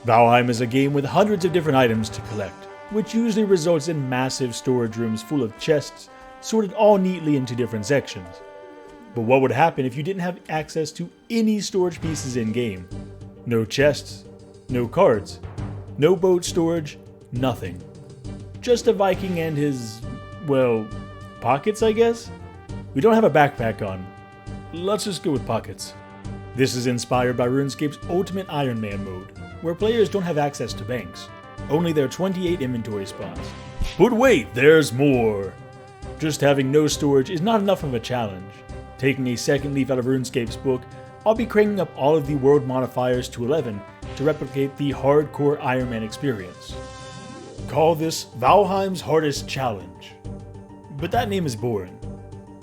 Valheim is a game with hundreds of different items to collect, which usually results in massive storage rooms full of chests sorted all neatly into different sections. But what would happen if you didn't have access to any storage pieces in-game? No chests, no cards, no boat storage, nothing. Just a Viking and his, well, pockets, I guess? We don't have a backpack on. Let's just go with pockets. This is inspired by RuneScape's Ultimate Iron Man mode, where players don't have access to banks, only their 28 inventory spots. But wait, there's more! Just having no storage is not enough of a challenge. Taking a second leaf out of RuneScape's book, I'll be cranking up all of the world modifiers to 11 to replicate the hardcore Iron Man experience. Call this Valheim's Hardest Challenge. But that name is boring.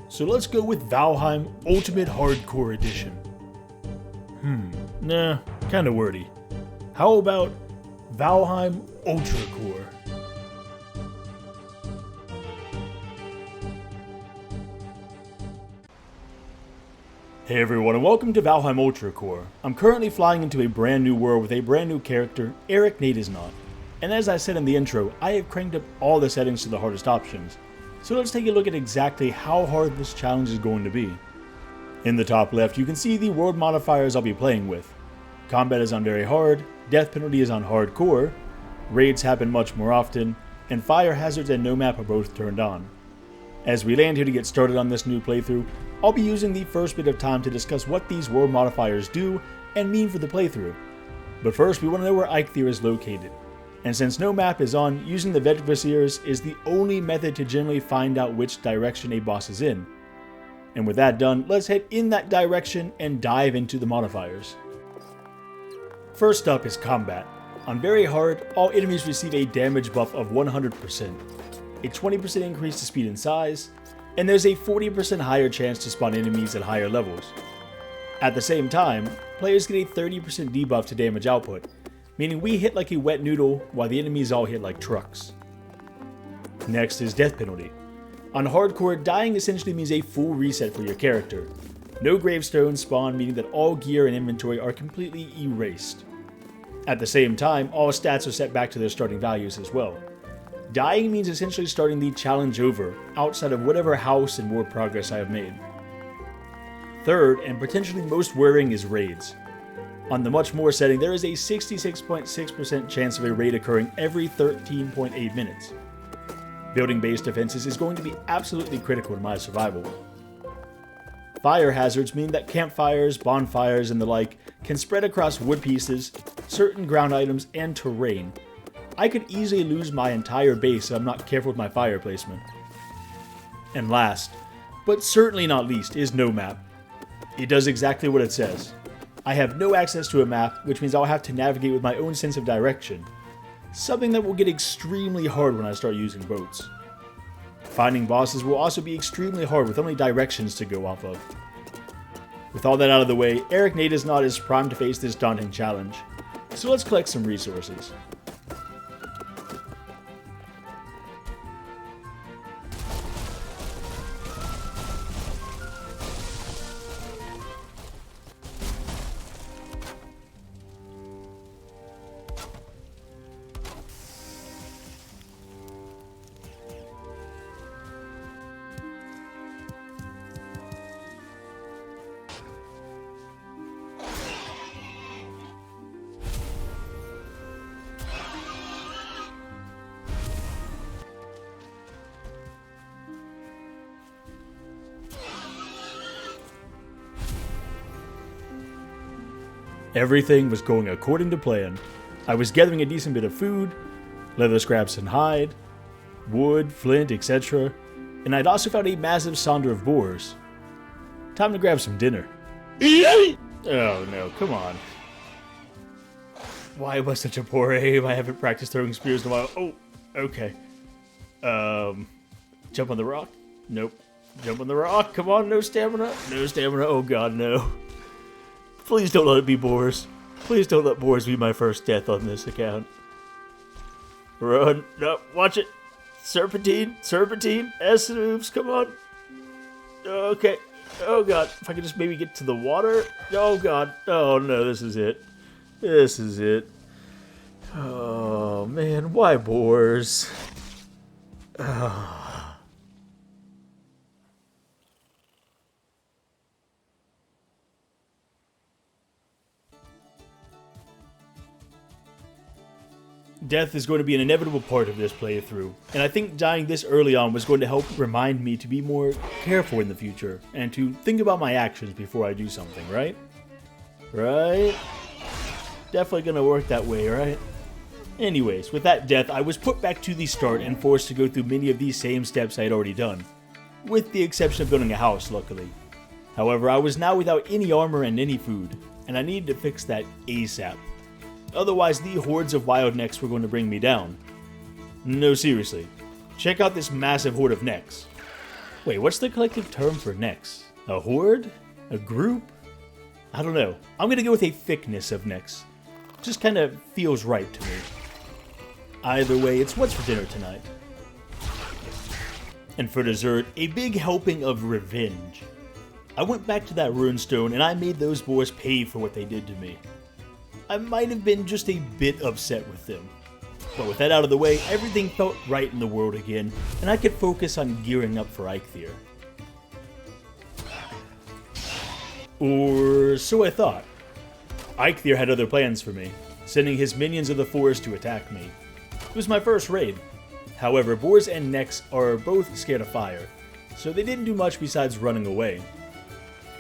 So let's go with Valheim Ultimate Hardcore Edition. Nah, kinda wordy. How about Valheim Ultracore? Hey everyone, and welcome to Valheim Ultracore. I'm currently flying into a brand new world with a brand new character, Erik Neitiznot. And as I said in the intro, I have cranked up all the settings to the hardest options. So let's take a look at exactly how hard this challenge is going to be. In the top left, you can see the world modifiers I'll be playing with. Combat is on very hard, death penalty is on hardcore, raids happen much more often, and fire hazards and no map are both turned on. As we land here to get started on this new playthrough, I'll be using the first bit of time to discuss what these world modifiers do and mean for the playthrough. But first, we want to know where Eikthyr is located. And since no map is on, using the Vegversiers is the only method to generally find out which direction a boss is in. And with that done, let's head in that direction and dive into the modifiers. First up is combat. On very hard, all enemies receive a damage buff of 100%, a 20% increase to speed and size, and there's a 40% higher chance to spawn enemies at higher levels. At the same time, players get a 30% debuff to damage output, meaning we hit like a wet noodle while the enemies all hit like trucks. Next is death penalty. On hardcore, dying essentially means a full reset for your character. No gravestones spawn, meaning that all gear and inventory are completely erased. At the same time, all stats are set back to their starting values as well. Dying means essentially starting the challenge over, outside of whatever house and war progress I have made. Third, and potentially most worrying, is raids. On the much more setting, there is a 66.6% chance of a raid occurring every 13.8 minutes. Building base defenses is going to be absolutely critical in my survival. Fire hazards mean that campfires, bonfires, and the like can spread across wood pieces, certain ground items, and terrain. I could easily lose my entire base if I'm not careful with my fire placement. And last, but certainly not least, is no map. It does exactly what it says. I have no access to a map, which means I'll have to navigate with my own sense of direction. Something that will get extremely hard when I start using boats. Finding bosses will also be extremely hard with only directions to go off of. With all that out of the way, Erik Neitiznot is primed to face this daunting challenge. So let's collect some resources. Everything was going according to plan. I was gathering a decent bit of food, leather scraps and hide, wood, flint, etc. And I'd also found a massive sonder of boars. Time to grab some dinner. Oh no, come on. Why was such a poor aim? I haven't practiced throwing spears in a while. Oh, okay. Jump on the rock? Nope. Jump on the rock. Come on, no stamina. No stamina. Oh god, no. Please don't let it be boars. Please don't let boars be my first death on this account. Run. No, watch it. Serpentine. Serpentine. S moves. Come on. Okay. Oh god. If I could just maybe get to the water. Oh god. Oh no, this is it. This is it. Oh man, why boars? Death is going to be an inevitable part of this playthrough, and I think dying this early on was going to help remind me to be more careful in the future, and to think about my actions before I do something, right? Right? Definitely gonna work that way, right? Anyways, with that death, I was put back to the start and forced to go through many of these same steps I had already done, with the exception of building a house, luckily. However, I was now without any armor and any food, and I needed to fix that ASAP. Otherwise, the hordes of wild necks were going to bring me down. No, seriously. Check out this massive horde of necks. Wait, what's the collective term for necks? A horde? A group? I don't know. I'm gonna go with a thickness of necks. Just kind of feels right to me. Either way, it's what's for dinner tonight. And for dessert, a big helping of revenge. I went back to that runestone and I made those boars pay for what they did to me. I might have been just a bit upset with them. But with that out of the way, everything felt right in the world again, and I could focus on gearing up for Eikthyr. Or so I thought. Eikthyr had other plans for me, sending his minions of the forest to attack me. It was my first raid. However, boars and necks are both scared of fire, so they didn't do much besides running away.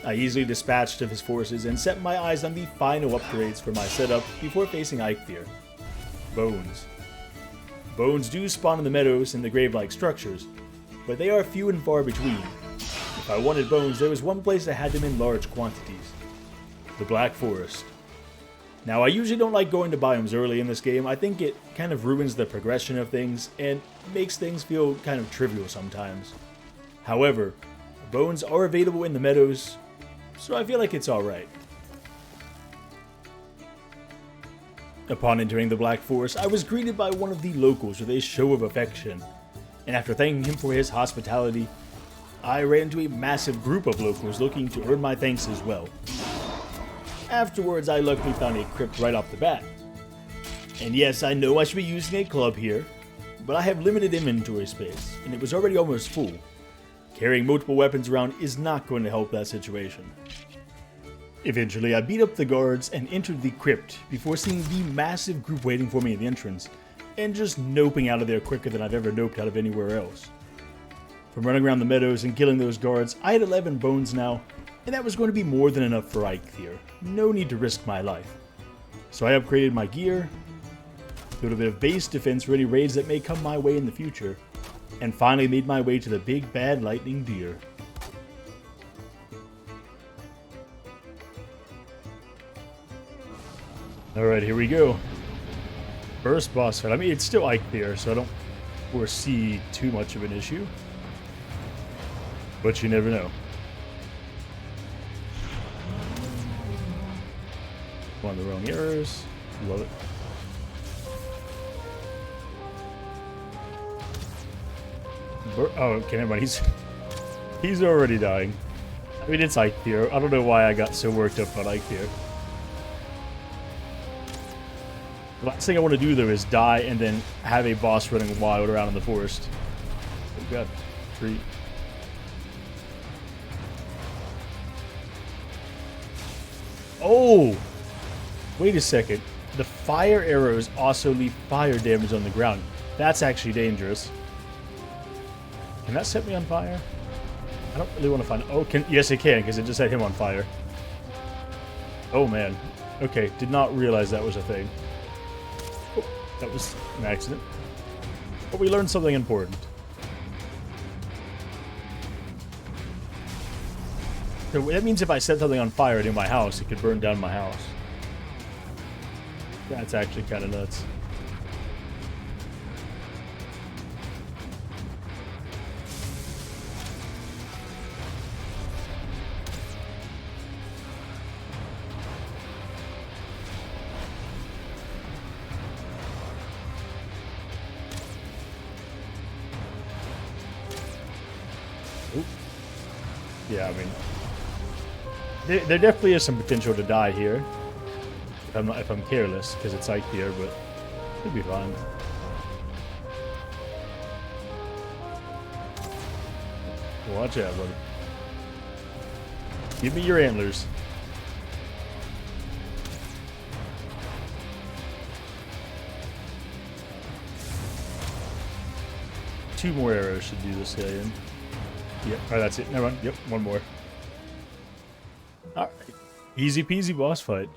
I easily dispatched of his forces and set my eyes on the final upgrades for my setup before facing Eikthyr. Bones. Bones do spawn in the meadows and the grave-like structures, but they are few and far between. If I wanted bones, there was one place that had them in large quantities. The Black Forest. Now, I usually don't like going to biomes early in this game. I think it kind of ruins the progression of things and makes things feel kind of trivial sometimes. However, bones are available in the meadows, so I feel like it's alright. Upon entering the Black Forest, I was greeted by one of the locals with a show of affection, and after thanking him for his hospitality, I ran into a massive group of locals looking to earn my thanks as well. Afterwards, I luckily found a crypt right off the bat. And yes, I know I should be using a club here, but I have limited inventory space, and it was already almost full. Carrying multiple weapons around is not going to help that situation. Eventually, I beat up the guards and entered the crypt before seeing the massive group waiting for me at the entrance, and just noping out of there quicker than I've ever noped out of anywhere else. From running around the meadows and killing those guards, I had 11 bones now, and that was going to be more than enough for Eikthyr. No need to risk my life. So I upgraded my gear, built a bit of base defense for any raids that may come my way in the future, and finally made my way to the big bad lightning deer. Alright, here we go. First boss fight. I mean, it's still Eikthyr, so I don't foresee too much of an issue. But you never know. One of the wrong arrows. Love it. Oh, okay, never mind. He's already dying. I mean, it's Eikthyr. I don't know why I got so worked up on Eikthyr. The last thing I want to do, though, is die and then have a boss running wild around in the forest. Oh, God. Tree. Oh! Wait a second. The fire arrows also leave fire damage on the ground. That's actually dangerous. Can that set me on fire? I don't really want to find... Oh, yes, it can, because it just set him on fire. Oh, man. Okay, did not realize that was a thing. Oh, that was an accident. But we learned something important. So that means if I set something on fire in my house, it could burn down my house. That's actually kind of nuts. Oop. Yeah, I mean, there definitely is some potential to die here. If I'm careless, because it's Eikthyr, but Should be fine. Watch out, buddy. Give me your antlers. Two more arrows should do this guy in. Yep. Alright, that's it. Never mind. Yep, one more. Alright. Easy peasy boss fight.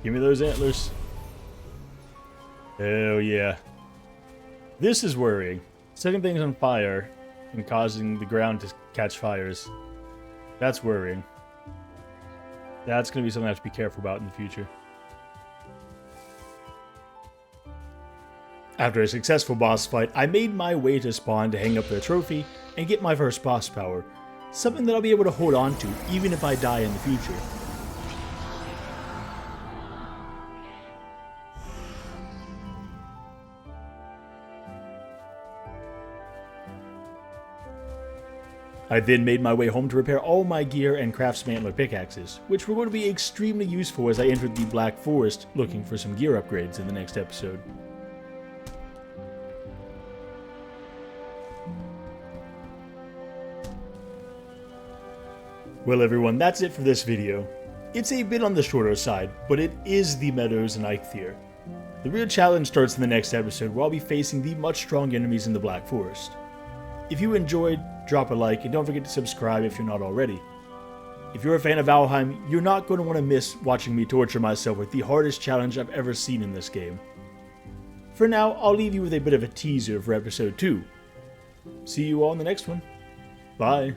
Give me those antlers. Hell yeah. This is worrying. Setting things on fire and causing the ground to catch fires. That's worrying. That's going to be something I have to be careful about in the future. After a successful boss fight, I made my way to spawn to hang up the trophy and get my first boss power. Something that I'll be able to hold on to even if I die in the future. I then made my way home to repair all my gear and craft some antler pickaxes, which were going to be extremely useful as I entered the Black Forest looking for some gear upgrades in the next episode. Well everyone, that's it for this video. It's a bit on the shorter side, but it is the Meadows in Eikthyr. The real challenge starts in the next episode where I'll be facing the much stronger enemies in the Black Forest. If you enjoyed, drop a like and don't forget to subscribe if you're not already. If you're a fan of Valheim, you're not going to want to miss watching me torture myself with the hardest challenge I've ever seen in this game. For now, I'll leave you with a bit of a teaser for episode 2. See you all in the next one. Bye.